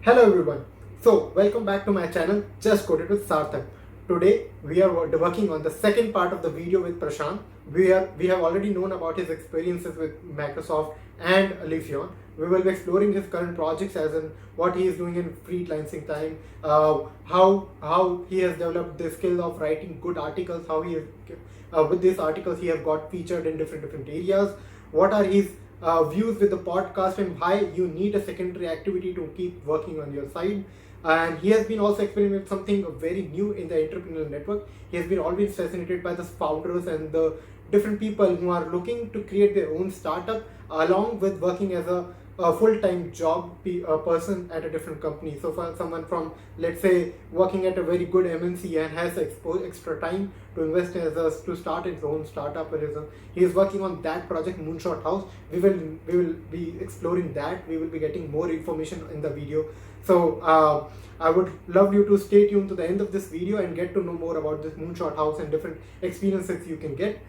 Hello everyone. So welcome back to my channel Just Coded with Sarthak. Today we are working on the second part of the video with Prashant. We have already known about his experiences with Microsoft and Leafeon. We will be exploring his current projects as in what he is doing in freelancing time, how he has developed the skill of writing good articles, how he with these articles he have got featured in different areas. What are his views with the podcast and why you need a secondary activity to keep working on your side. And he has been also experimenting with something very new in the entrepreneurial network. He has been always fascinated by the founders and the different people who are looking to create their own startup along with working as a full-time job person at a different company. So for someone from, let's say, working at a very good MNC and has extra time to invest to start his own startup, he is working on that project, Moonshot House. We will be exploring that. We will be getting more information in the video. So I would love you to stay tuned to the end of this video and get to know more about this Moonshot House and different experiences you can get.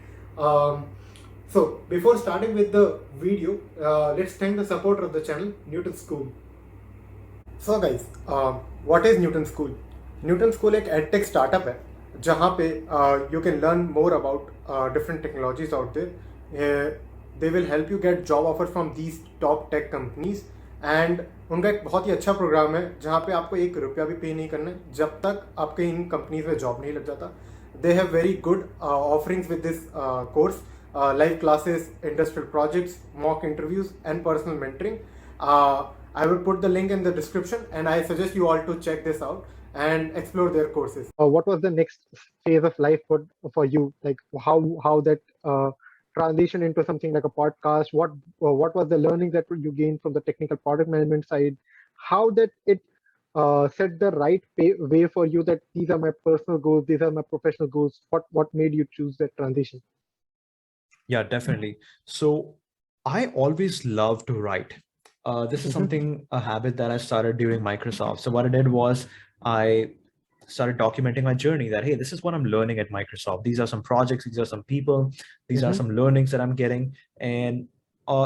So before starting with the video, let's thank the supporter of the channel, Newton School. So guys, what is Newton School? Newton School एक edtech startup है जहाँ पे you can learn more about different technologies out there. They will help you get job offers from these top tech companies and उनका एक बहुत ही अच्छा programme है जहाँ पे आपको ₹1 भी पे नहीं करना है जब तक आपके इन कंपनीज में जॉब नहीं लग जाता. They have very good offerings with this course, live classes, industrial projects, mock interviews, and personal mentoring. I will put the link in the description, and I suggest you all to check this out and explore their courses. What was the next phase of life for you? Like how that transition into something like a podcast? What was the learning that you gained from the technical product management side? How that it set the right way for you that these are my personal goals, these are my professional goals? What made you choose that transition? Yeah, definitely. So I always love to write. This is something, a habit that I started during Microsoft. So what I did was I started documenting my journey that, hey, this is what I'm learning at Microsoft. These are some projects, these are some people, these are some learnings that I'm getting. And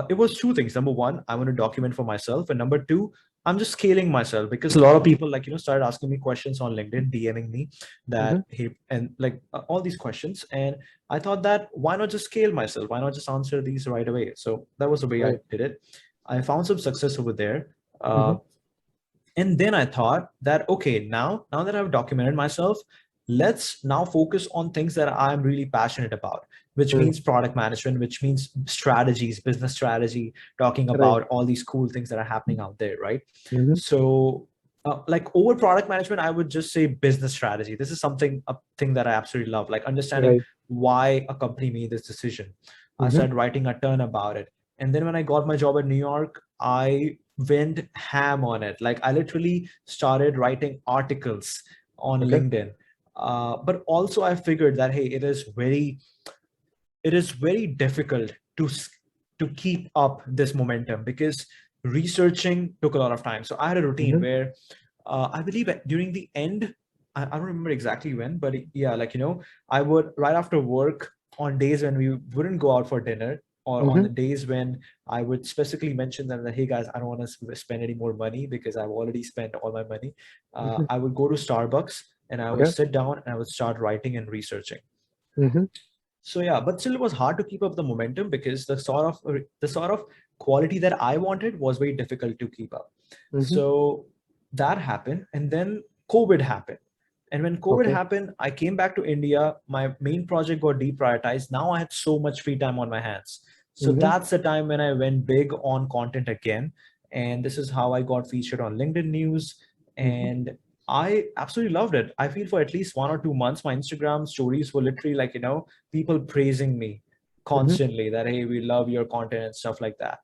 it was two things. Number one, I want to document for myself. And number two, I'm just scaling myself because a lot of people started asking me questions on LinkedIn, DMing me that, hey, and all these questions. And I thought that why not just scale myself? Why not just answer these right away? So that was the way I did it. I found some success over there. And then I thought that, okay, now that I've documented myself, let's now focus on things that I'm really passionate about, which means product management, which means strategies, business strategy, talking about all these cool things that are happening out there, right? So over product management, I would just say business strategy. This is a thing that I absolutely love, like understanding why a company made this decision. I started writing a ton about it. And then when I got my job at New York, I went ham on it. Like I literally started writing articles on LinkedIn. But also I figured that, hey, it is very difficult to keep up this momentum because researching took a lot of time. So I had a routine where I believe during the end, I don't remember exactly when, but yeah, I would, right after work, on days when we wouldn't go out for dinner, or on the days when I would specifically mention them that, hey guys, I don't want to spend any more money because I've already spent all my money. I would go to Starbucks and I would sit down and I would start writing and researching. So yeah, but still it was hard to keep up the momentum because the sort of quality that I wanted was very difficult to keep up. So that happened, and then COVID happened. And when COVID happened, I came back to India. My main project got deprioritized. Now I had so much free time on my hands. So that's the time when I went big on content again. And this is how I got featured on LinkedIn News. And I absolutely loved it. I feel for at least 1 or 2 months, my Instagram stories were literally people praising me constantly that, hey, we love your content and stuff like that.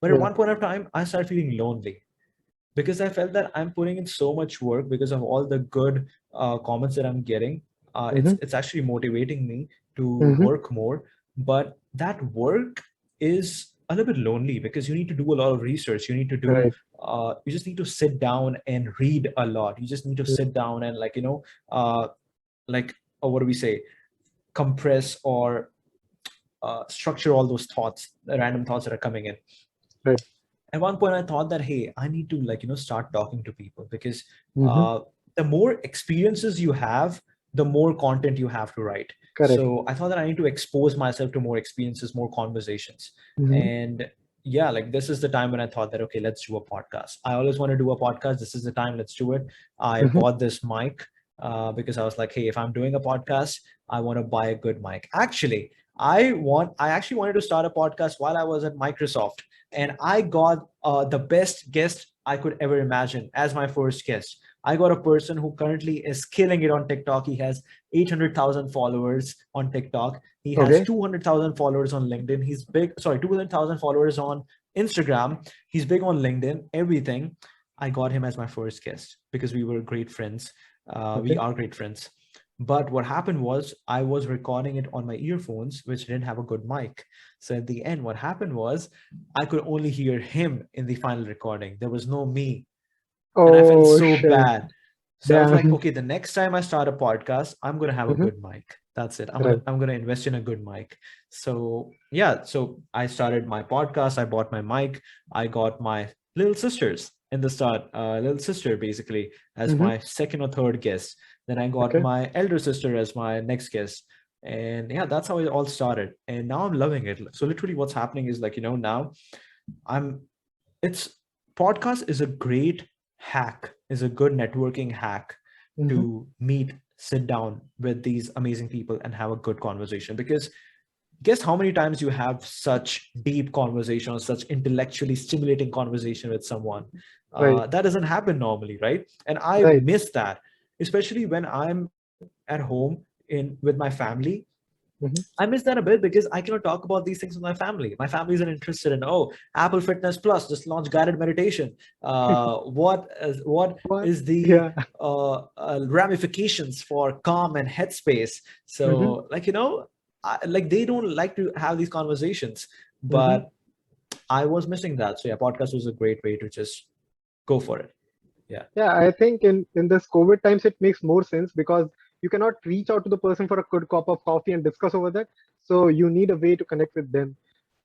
But at one point of time, I started feeling lonely because I felt that I'm putting in so much work because of all the good comments that I'm getting. It's actually motivating me to work more, but that work is a little bit lonely because you need to do a lot of research. You need to do, you just need to sit down and read a lot. You just need to sit down and what do we say, compress or structure all those thoughts, the random thoughts that are coming in. At one point I thought that, hey, I need to start talking to people, because Mm-hmm. the more experiences you have, the more content you have to write. So Correct. I thought that I need to expose myself to more experiences, more conversations. Mm-hmm. And yeah, like this is the time when I thought that, okay, let's do a podcast. I always want to do a podcast. This is the time, let's do it. I Mm-hmm. bought this mic because I was like, hey, if I'm doing a podcast, I want to buy a good mic. Actually, I actually wanted to start a podcast while I was at Microsoft, and I got the best guest I could ever imagine as my first guest. I got a person who currently is killing it on TikTok. He has 800,000 followers on TikTok. He has Okay. 200,000 followers on LinkedIn. He's big, sorry, 200,000 followers on Instagram. He's big on LinkedIn, everything. I got him as my first guest because we were great friends. We Okay. are great friends. But what happened was I was recording it on my earphones, which didn't have a good mic. So at the end, what happened was I could only hear him in the final recording. There was no me. And I felt Oh so shit. bad. So I was like, Damn. okay, the next time I start a podcast, I'm gonna have a Mm-hmm. good mic. That's it. I'm gonna Right. I'm gonna invest in a good mic. So yeah, so I started my podcast. I bought my mic. I got my little sisters in the start, little sister basically as Mm-hmm. my second or third guest. Then I got Okay. my elder sister as my next guest. And yeah, that's how it all started. And now I'm loving it. So literally what's happening is like, now I'm it's podcast is a great hack, is a good networking hack Mm-hmm. to meet, sit down with these amazing people and have a good conversation. Because guess how many times you have such deep conversation or such intellectually stimulating conversation with someone? Right. That doesn't happen normally, right? And I Right. miss that, especially when I'm at home in with my family. Mm-hmm. I miss that a bit because I cannot talk about these things with my family. My family isn't interested in, oh, Apple Fitness Plus just launched guided meditation. What What? is the Yeah. ramifications for Calm and Headspace? Mm-hmm. So, like they don't like to have these conversations, Mm-hmm. but I was missing that. So yeah, podcast was a great way to just go for it. Yeah. Yeah, I think in this COVID times it makes more sense because you cannot reach out to the person for a good cup of coffee and discuss over that. So you need a way to connect with them.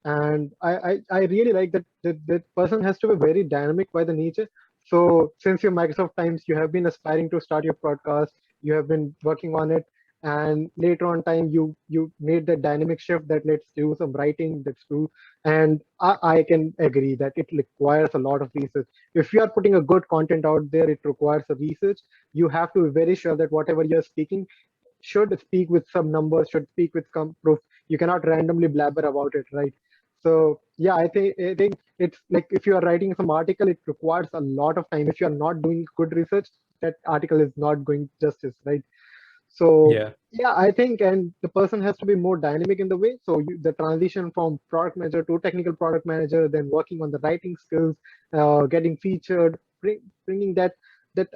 And I really like that person has to be very dynamic by the nature. So since your Microsoft times, you have been aspiring to start your podcast, you have been working on it, and later on time you made that dynamic shift that let's do some writing, let's do, and I can agree that it requires a lot of research. If you are putting a good content out there, it requires a research. You have to be very sure that whatever you're speaking should speak with some numbers, should speak with some proof. You cannot randomly blabber about it, right? So yeah, I think it's like if you are writing some article, it requires a lot of time. If you are not doing good research, that article is not going justice, right? So Yeah. yeah, I think, and the person has to be more dynamic in the way. So the transition from product manager to technical product manager, then working on the writing skills, getting featured, bringing that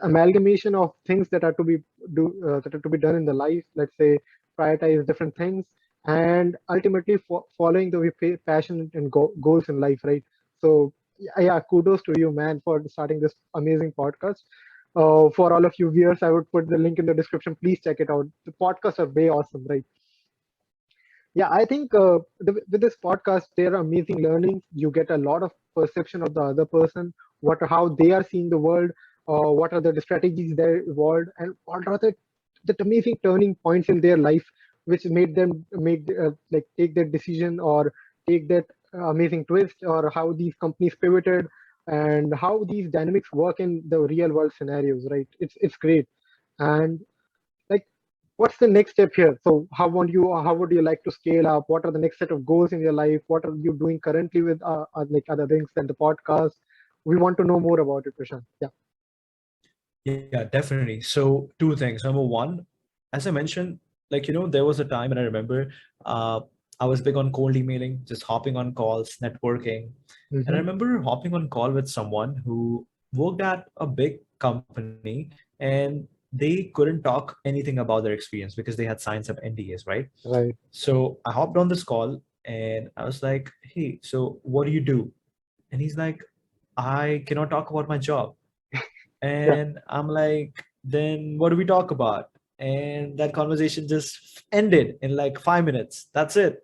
amalgamation of things that are to be that are to be done in the life. Let's say prioritize different things, and ultimately following the passion and goals in life, right? So yeah, kudos to you, man, for starting this amazing podcast. For all of you viewers, I would put the link in the description. Please check it out. The podcasts are way awesome, right? Yeah, I think with this podcast, there are amazing learnings. You get a lot of perception of the other person, how they are seeing the world, what are the strategies they evolved, and what are the amazing turning points in their life, which made them like take that decision or take that amazing twist, or how these companies pivoted, and how these dynamics work in the real world scenarios. Right? It's great, and like what's the next step here? So how would you like to scale up? What are the next set of goals in your life? What are you doing currently with like other things than the podcast? We want to know more about it, Prashant. Yeah. Yeah, definitely. So two things. Number one, as I mentioned, there was a time and I remember uh, I was big on cold emailing, just hopping on calls, networking. And I Mm-hmm. remember hopping on call with someone who worked at a big company and they couldn't talk anything about their experience because they had signed some NDAs, right? Right. So I hopped on this call and I was like, hey, so what do you do? And he's like, I cannot talk about my job. Yeah. And I'm like, then what do we talk about? And that conversation just ended in like 5 minutes. That's it.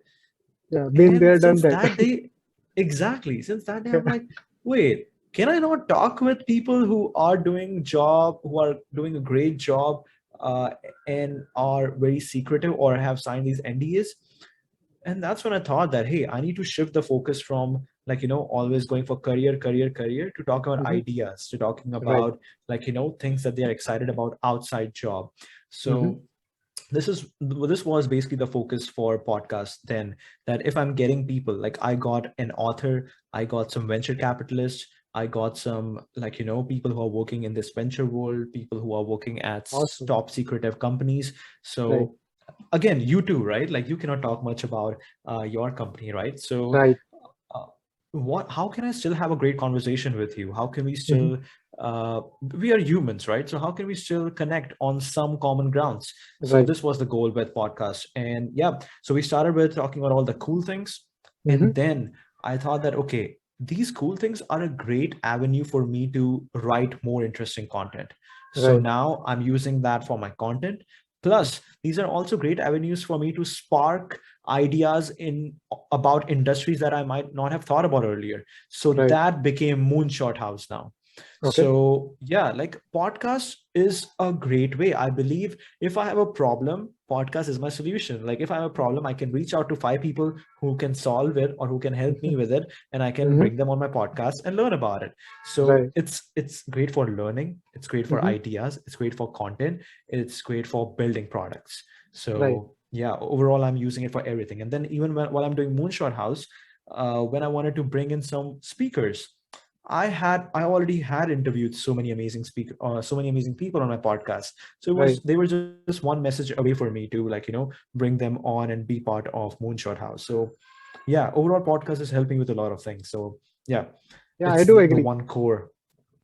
Yeah. Been And there, done since that. that day, exactly, since that day, I'm Yeah. like, wait, can I not talk with people who are who are doing a great job, uh, and are very secretive or have signed these NDAs? And that's when I thought that, hey, I need to shift the focus from, like, always going for career to talk about Hmm. ideas, to talking Right. about, like, things that they are excited about outside job. Hmm. So this was basically the focus for podcast then, that if I'm getting people, like, I got an author, I got some venture capitalists, I got some, like, people who are working in this venture world, people who are working at Awesome. top secretive companies. Right. So again, you too, right? Like, you cannot talk much about your company, right? So Right. uh, how can I still have a great conversation with you? How can we Hmm. still we are humans, right? So how can we still connect on some common grounds? So Right. this was the goal with podcast. And yeah, so we started with talking about all the cool things, Hmm. and then I thought that, okay, these cool things are a great avenue for me to write more interesting content. So Right. now I'm using that for my content. Plus, these are also great avenues for me to spark ideas in about industries that I might not have thought about earlier. So Right. that became Moonshot House now. Okay. So yeah, like, podcast is a great way. I believe if I have a problem, podcast is my solution. Like, if I have a problem, I can reach out to five people who can solve it or who can help me with it, and I can Hmm. bring them on my podcast and learn about it. So Right. it's great for learning, it's great for Hmm. ideas, it's great for content, it's great for building products. Right. So yeah, overall, I'm using it for everything. And then even while I'm doing Moonshot House, when I wanted to bring in some speakers, I already had interviewed so many amazing people on my podcast. So Right. they were just one message away for me to, like, bring them on and be part of Moonshot House. So yeah, overall, podcast is helping with a lot of things. So yeah, Yeah, I it's do the agree. one core.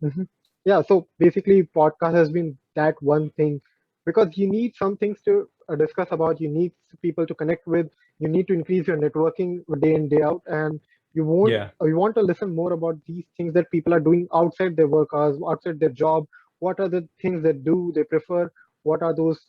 Hmm. Yeah, so basically, podcast has been that one thing because you need some things to discuss about. You need people to connect with. You need to increase your networking day in day out, and Yeah. you want to listen more about these things that people are doing outside their work hours, outside their job. What are the things they do they prefer? What are those?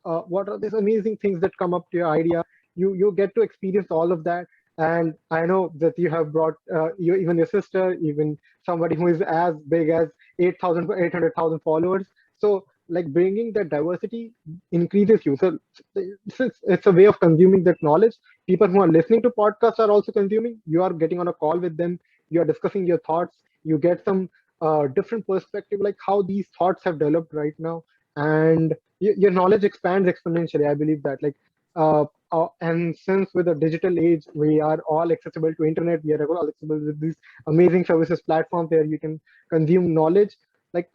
What are these amazing things that come up to your idea? You get to experience all of that, and I know that you have brought even your sister, even somebody who is as big as 800,000 followers. So like bringing that diversity increases you. So it's a way of consuming that knowledge. People who are listening to podcasts are also consuming. You are getting on a call with them. You are discussing your thoughts. You get some different perspective, like how these thoughts have developed right now, and your knowledge expands exponentially. I believe that, like, and since with the digital age, we are all accessible to internet. We are all accessible with these amazing services platforms where you can consume knowledge. Like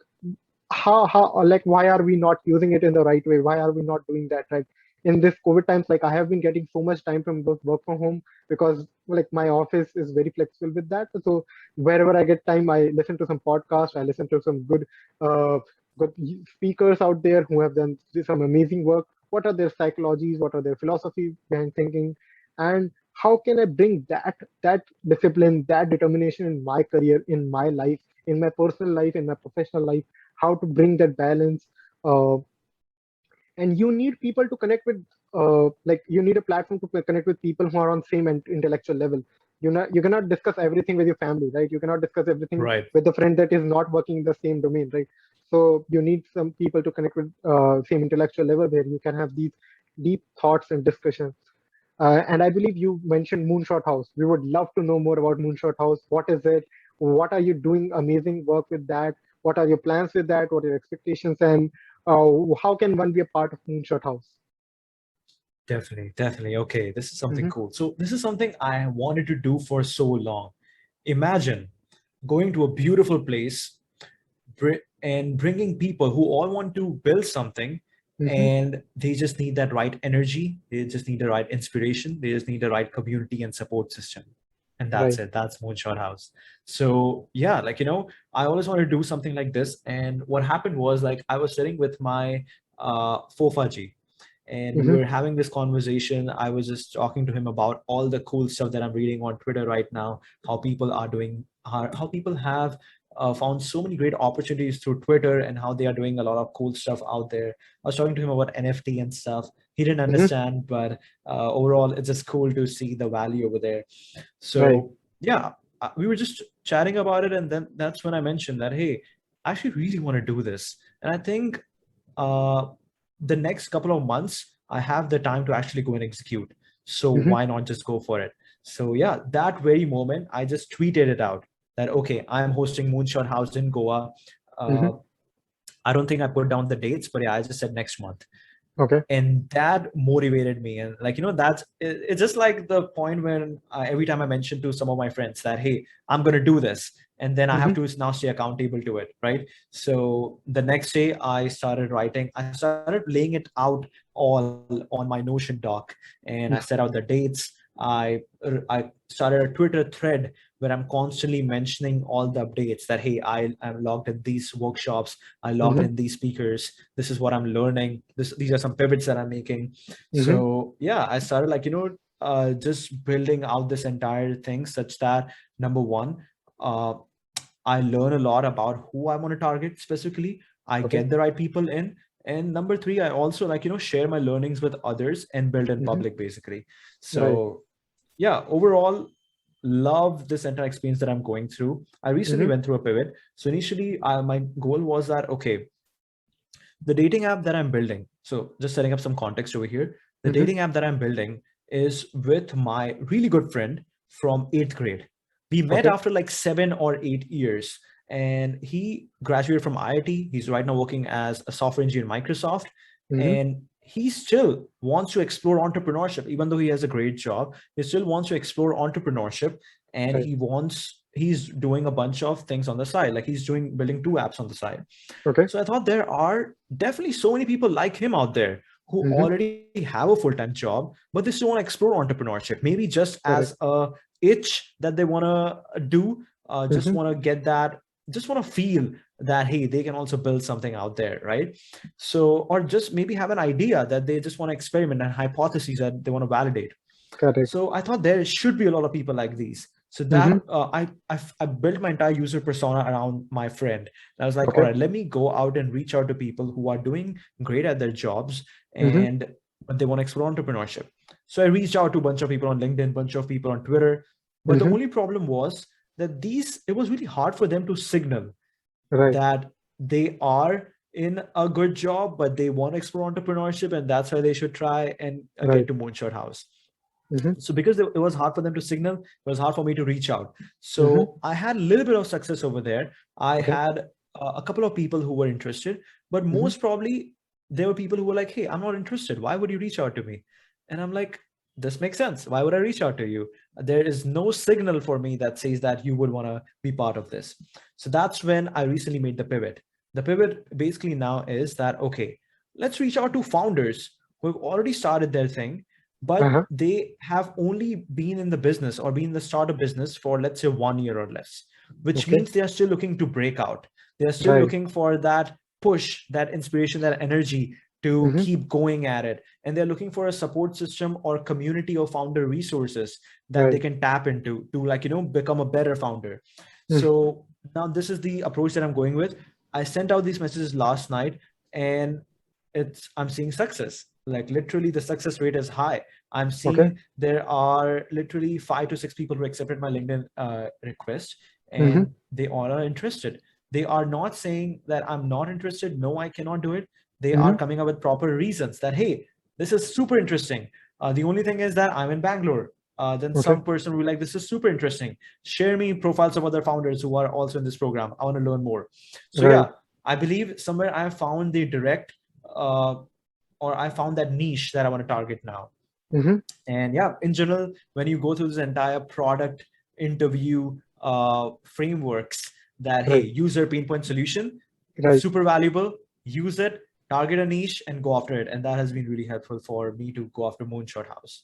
how like why are we not using it in the right way? Why are we not doing that right? In this COVID times, like I have been getting so much time from work from home because like my office is very flexible with that. So wherever I get time, I listen to some podcast, I listen to some uh, good speakers out there who have done some amazing work. What are their psychologies? What are their philosophies behind thinking? And how can I bring that discipline, that determination in my career, in my life, in my personal life, in my professional life? How to bring that balance? Uh, and you need people to connect with, like you need a platform to connect with people who are on same intellectual level. You cannot discuss everything with your family, right? You cannot discuss everything Right. with a friend that is not working in the same domain, right? So you need some people to connect with same intellectual level where you can have these deep thoughts and discussions. And I believe you mentioned Moonshot House. We would love to know more about Moonshot House. What is it? What are you doing amazing work with that? What are your plans with that? What are your expectations? And how can one be a part of Moonshot House? Definitely, definitely. Okay, this is something Hmm. cool. So this is something I wanted to do for so long. Imagine going to a beautiful place, and bringing people who all want to build something, Hmm. and they just need that right energy, they just need the right inspiration, they just need the right community and support system. And that's Right. it, that's Moonshot House. So yeah, like, I always wanted to do something like this. And what happened was, like, I was sitting with my Fofaji, and we Hmm. were having this conversation. I was just talking to him about all the cool stuff that I'm reading on Twitter right now, how people are doing, how people have found so many great opportunities through Twitter, and how they are doing a lot of cool stuff out there. I was talking to him about NFT and stuff. He didn't Hmm. understand, but overall, it's just cool to see the value over there. Right. So yeah, we were just chatting about it, and then that's when I mentioned that, hey, I actually really want to do this, and I think uh, the next couple of months I have the time to actually go and execute. So Mm-hmm. why not just go for it? So yeah, that very moment I just tweeted it out that okay, I'm hosting Moonshot House in Goa. Mm-hmm. Uh, I don't think I put down the dates, but yeah, I just said next month, Okay. and that motivated me. And like, that's it's just like the point when every time I mention to some of my friends that hey, I'm going to do this, and then I Mm-hmm. have to now stay accountable to it, right? So the next day I started writing, I started laying it out all on my Notion doc, and I set out the dates. I started a Twitter thread where I'm constantly mentioning all the updates that hey, I'm logged in these workshops, I logged Mm-hmm. in these speakers, this is what I'm learning, these are some pivots that I'm making. Mm-hmm. So yeah, I started like just building out this entire thing such that number one, uh, I learn a lot about who I want to target specifically. I Okay. get the right people in. And number three, I also like, share my learnings with others and build in Mm-hmm. public basically. Right. So yeah, overall, love this entire experience that I'm going through. I recently Mm-hmm. went through a pivot. So initially, my goal was that, okay, the dating app that I'm building. So just setting up some context over here. The Mm-hmm. dating app that I'm building is with my really good friend from eighth grade. We met Okay. after like 7 or 8 years, and he graduated from IIT. He's right now working as a software engineer in Microsoft, Mm-hmm. and he still wants to explore entrepreneurship. Even though he has a great job, he still wants to explore entrepreneurship, and Right. he's doing a bunch of things on the side. Like he's doing building 2 apps on the side. Okay. So I thought there are definitely so many people like him out there who Mm-hmm. already have a full-time job, but they still want to explore entrepreneurship, maybe just as Correct. a itch that they want to do, just Mm-hmm. want to get that, just want to feel that, hey, they can also build something out there, right? So, or just maybe have an idea that they just want to experiment and hypotheses that they want to validate. Correct. So I thought there should be a lot of people like these. So Mm-hmm. that I built my entire user persona around my friend. And I was like, all Okay. right, let me go out and reach out to people who are doing great at their jobs Mm-hmm. and but they want to explore entrepreneurship. So I reached out to a bunch of people on LinkedIn, bunch of people on Twitter. But the Mm-hmm. only problem was that it was really hard for them to signal Right. that they are in a good job, but they want to explore entrepreneurship, and that's why they should try and get Right. to Moonshot House. Mm-hmm. So because it was hard for them to signal, it was hard for me to reach out. Mm-hmm. So I had a little bit of success over there. I Okay. had a couple of people who were interested, but Mm-hmm. most probably there were people who were like, hey, I'm not interested, why would you reach out to me? And I'm like, this makes sense, why would I reach out to you? There is no signal for me that says that you would want to be part of this. So that's when I recently made the pivot basically now is that, okay, let's reach out to founders who have already started their thing, but Uh-huh. they have only been in the business or been in the startup business for, let's say, 1 year or less, which Okay. means they are still looking to break out. They are still Right. looking for that push, that inspiration, that energy to Mm-hmm. keep going at it. And they're looking for a support system or community of founder resources that they Right. can tap into to, like, become a better founder. Mm-hmm. So now this is the approach that I'm going with. I sent out these messages last night, and I'm seeing success. Like literally the success rate is high. I'm Okay. seeing there are literally 5 to 6 people who accepted my LinkedIn request, Mm-hmm. and they all are interested. They are not saying that I'm not interested. No, I cannot do it. They Mm-hmm. are coming up with proper reasons that, hey, this is super interesting. The only thing is that I'm in Bangalore. Then Okay. some person will be like, this is super interesting. Share me profiles of other founders who are also in this program. I want to learn more. So Right. yeah, I believe somewhere I found the direct uh, or I found that niche that I want to target now. Mm-hmm. And yeah, in general, when you go through this entire product interview frameworks, that hey, Right. user pain point solution, Right. super valuable, use it, target a niche, and go after it. And that has been really helpful for me to go after Moonshot House.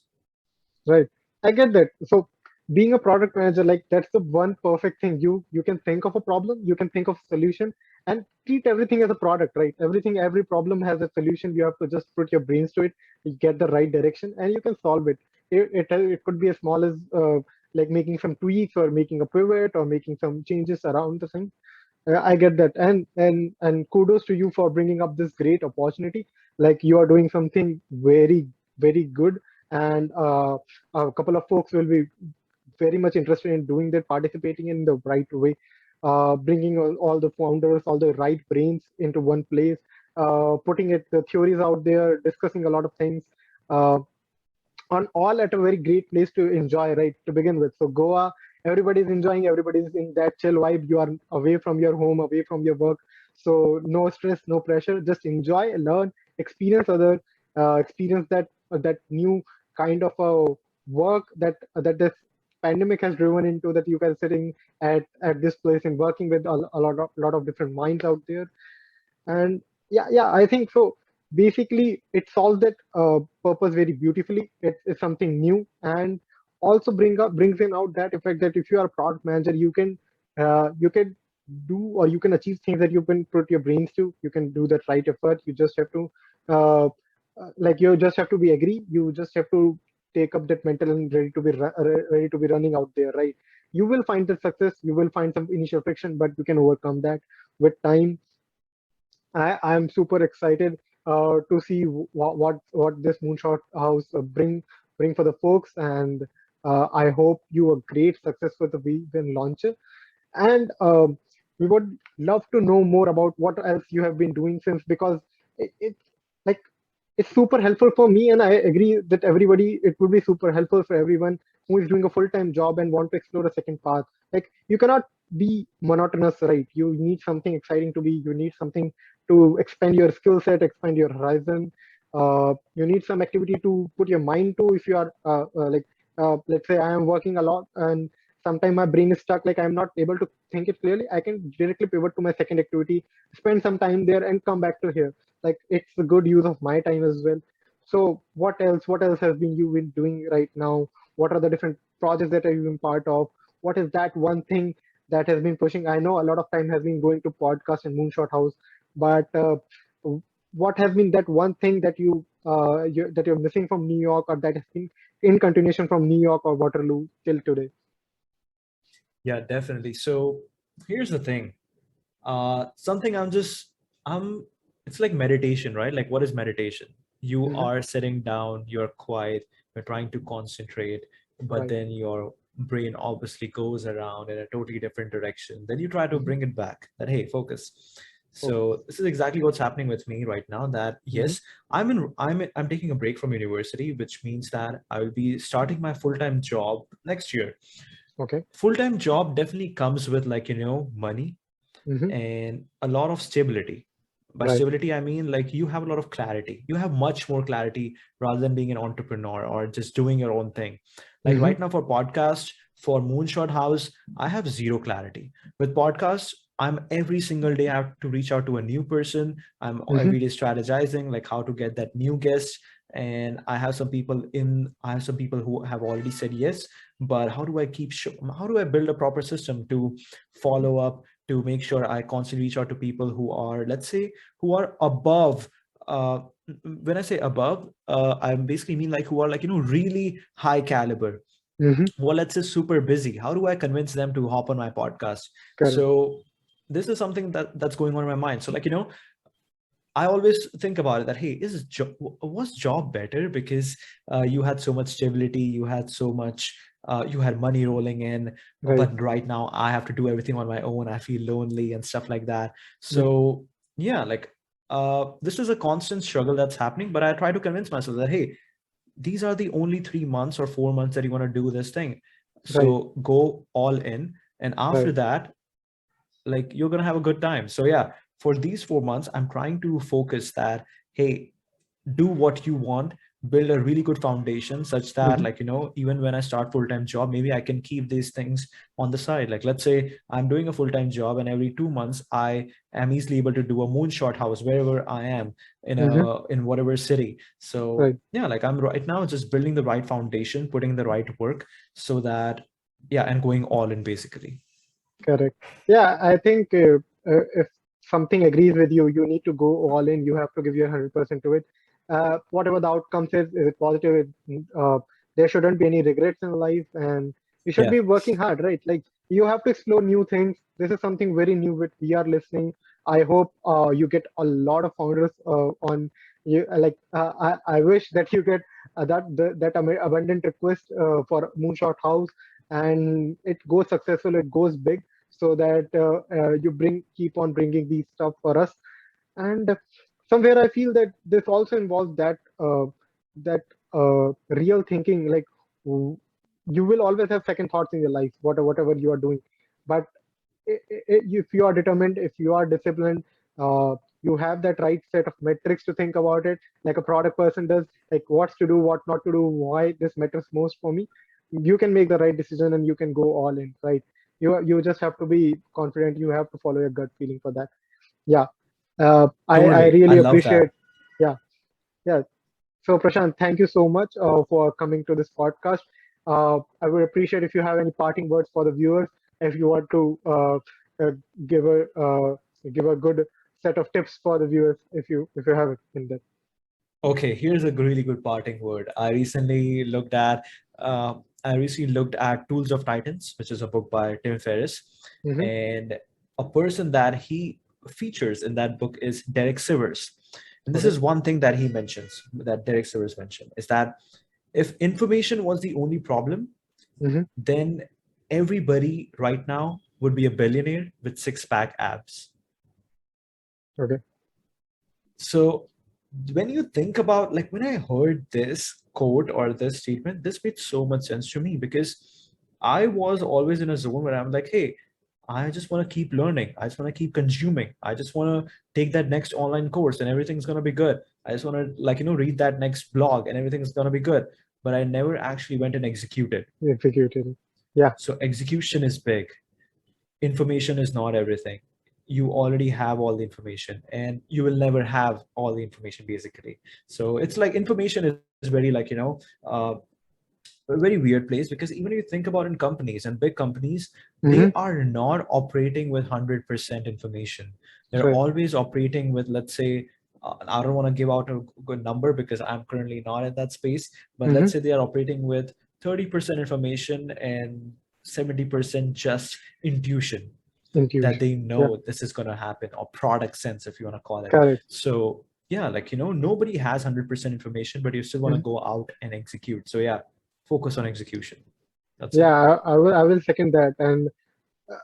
Right. I get that. So being a product manager, like that's the one perfect thing. You can think of a problem, you can think of a solution, and treat everything as a product, right? Every problem has a solution. You have to just put your brains to it, you get the right direction, and you can solve it. It could be as small as like making some tweaks or making a pivot or making some changes around the thing. I get that, and kudos to you for bringing up this great opportunity. Like you are doing something very good, and a couple of folks will be very much interested in doing that, participating in the right way, bringing all the founders, all the right brains into one place, putting the theories out there, discussing a lot of things. Uh, on all at a very great place to enjoy, right, to begin with. So Goa, everybody's enjoying, everybody's in that chill vibe. You are away from your home, away from your work, so no stress, no pressure. Just enjoy, learn, experience other, experience that new kind of a work that this pandemic has driven into. That you guys sitting at this place and working with a lot of different minds out there. And yeah, I think so. Basically it solves that purpose very beautifully. It's something new, and also brings in out that effect that if you are a product manager, you can do, or you can achieve things that you can put your brains to. You can do that right effort. You just have to uh, like you just have to be agree. You just have to take up that mental and ready to be running out there, right? You will find the success. You will find some initial friction, but you can overcome that with time. I'm super excited to see what this Moonshot House bring for the folks, and I hope you a great success with the when launch. And we would love to know more about what else you have been doing since, because it like it's super helpful for me, and I agree that everybody, it would be super helpful for everyone who is doing a full-time job and want to explore a second path. Like, you cannot be monotonous, right? You need something exciting to be. You need something to expand your skill set, expand your horizon. You need some activity to put your mind to. If you are let's say I am working a lot and sometimes my brain is stuck, like I'm not able to think it clearly, I can directly pivot to my second activity, spend some time there, and come back to here. Like, it's a good use of my time as well. So what else has been you been doing right now? What are the different projects that you've been part of? What is that one thing that has been pushing? I know a lot of time has been going to podcast and Moonshot House, but what has been that one thing that that you're missing from New York, or that has been in continuation from New York or Waterloo till today? Yeah, definitely. So here's the thing. Something I'm it's like meditation, right? Like, what is meditation? You Hmm. are sitting down, you're quiet, you're trying to concentrate, but Right. then your brain obviously goes around in a totally different direction. Then you try to Hmm. bring it back, that hey, focus. Focus. So this is exactly what's happening with me right now. That Hmm. yes, I'm taking a break from university, which means that I will be starting my full-time job next year. Okay. Full-time job definitely comes with, like, money Hmm. and a lot of stability. By Right. stability, I mean, like, you have a lot of clarity. You have much more clarity rather than being an entrepreneur or just doing your own thing. Like Hmm. right now for podcast, for Moonshot House, I have zero clarity. With podcasts, I'm every single day I have to reach out to a new person. I'm Hmm. every day strategizing like how to get that new guest. And I have some people who have already said yes, but how do I build a proper system to follow up, to make sure I constantly reach out to people who are, let's say, who are above. When I say above, I basically mean like who are, like, really high caliber. Hmm. Well, let's say super busy. How do I convince them to hop on my podcast? Correct. So this is something that's going on in my mind. So, like, I always think about it that, hey, was job better because you had so much stability, you had so much, you had money rolling in, Right. but right now I have to do everything on my own. I feel lonely and stuff like that. Mm. So yeah, like, this is a constant struggle that's happening, but I try to convince myself that, hey, these are the only 3 months or 4 months that you want to do this thing. Right. So go all in, and after Right. that, like, you're gonna have a good time. So yeah, for these 4 months, I'm trying to focus that, hey, do what you want, build a really good foundation such that, Hmm. like, even when I start full-time job, maybe I can keep these things on the side. Like, let's say I'm doing a full-time job, and every 2 months I am easily able to do a Moonshot House wherever I am Hmm. in whatever city. So Right. yeah, like, I'm right now just building the right foundation, putting the right work, so that, yeah, and going all in basically. Correct. Yeah, I think if something agrees with you, you need to go all in. You have to give your 100% to it. Whatever the outcomes is it positive? There shouldn't be any regrets in life, and you should Yeah. be working hard, right? Like, you have to explore new things. This is something very new with VR listening. I hope you get a lot of founders on you. I wish that you get that abundant request for Moonshot House. and it goes successful, it goes big, so that you keep on bringing these stuff for us. And somewhere I feel that this also involves that real thinking, like w- you will always have second thoughts in your life, whatever you are doing. But if you are determined, if you are disciplined, you have that right set of metrics to think about it, like a product person does, like what's to do, what not to do, why this matters most for me. You can make the right decision and you can go all in, right? You just have to be confident. You have to follow your gut feeling for that. Yeah. I Totally. I really love that. appreciate. Yeah, yeah. So Prashant, thank you so much for coming to this podcast. I would appreciate if you have any parting words for the viewers, if you want to uh, give a give a good set of tips for the viewers, if you have it in that. Okay, here's a really good parting word. Uh, I recently looked at Tools of Titans, which is a book by Tim Ferriss, Mm-hmm. and a person that he features in that book is Derek Sivers. And this Okay. is one thing that he mentions, that Derek Sivers mentioned, is that if information was the only problem, Mm-hmm. then everybody right now would be a billionaire with six-pack abs. Okay. So when you think about, like, when I heard this quote or this statement, this made so much sense to me, because I was always in a zone where I'm like, hey, I just want to keep learning. I just want to keep consuming. I just want to take that next online course and everything's going to be good. I just want to, like, read that next blog and everything's going to be good. But I never actually went and executed. Executed. Yeah. So execution is big. Information is not everything. You already have all the information and you will never have all the information, basically. So it's like information is very, like, a very weird place, because even if you think about in companies and big companies, Mm-hmm. they are not operating with 100% information. They're Right. always operating with, let's say, I don't want to give out a good number because I'm currently not in that space, but Mm-hmm. let's say they are operating with 30% information and 70% just intuition, that Intuition. they Yeah. know this is going to happen, or product sense, if you want to call it. Correct. So yeah, like, nobody has 100% information, but you still want to Mhm. go out and execute. So yeah, focus on execution. That's Yeah, it. I will second that. And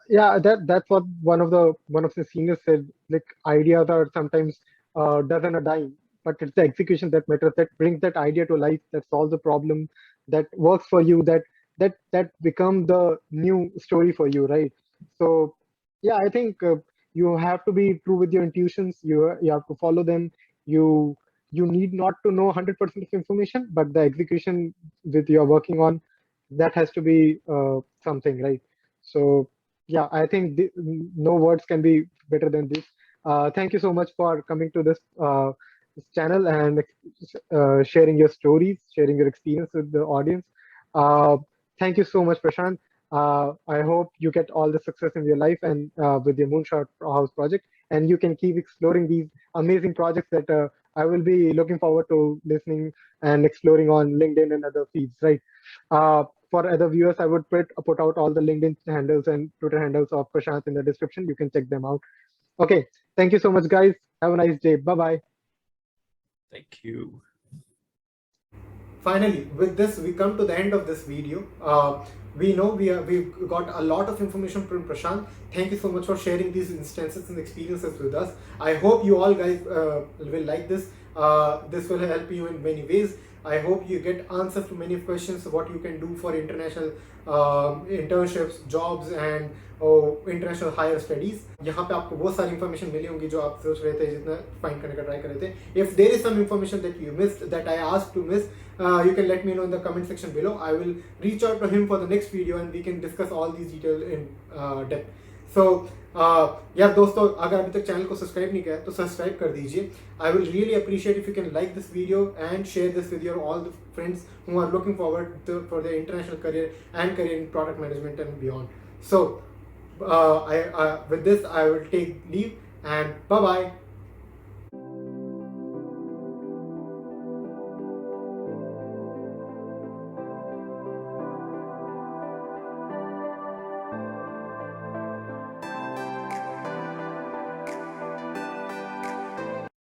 yeah, that's what one of the seniors said. Like ideas are sometimes dozen a dime, but it's the execution that matters. That brings that idea to life. That solves the problem. That works for you. That become the new story for you, right? So yeah, I think you have to be true with your intuitions. You have to follow them. You you need not to know 100% of information, but the execution that you're working on, that has to be something, right? So yeah, I think no words can be better than this. Thank you so much for coming to this channel and sharing your stories, sharing your experience with the audience. Uh, Thank you so much, Prashant. I hope you get all the success in your life and with your Moonshot House project, and you can keep exploring these amazing projects that I will be looking forward to listening and exploring on LinkedIn and other feeds, right? For other viewers, I would put out all the LinkedIn handles and Twitter handles of Prashant in the description. You can check them out. Okay. Thank you so much, guys. Have a nice day. Bye bye. Thank you. Finally, with this we come to the end of this video. We know we've got a lot of information from Prashant. Thank you so much for sharing these instances and experiences with us. I hope you all guys will like this. This will help you in many ways. I hope you get answers to many questions, what you can do for international internships, jobs and international higher studies. यहाँ पे आपको बहुत सारी information मिली होंगी जो आप सोच रहे थे, जितना फाइंड करने का ट्राई कर रहे थे. If there is some information that you missed, that I asked to miss, you can let me know in the comment section below. I will reach out to him for the next video and we can discuss all these details in depth. So यार दोस्तों, अगर अभी तक channel को subscribe नहीं किया तो subscribe कर दीजिए. I will really appreciate if you can like this video and share this with your all the friends who are looking forward for their international career and career in product management and beyond. So with this I will take leave and bye bye.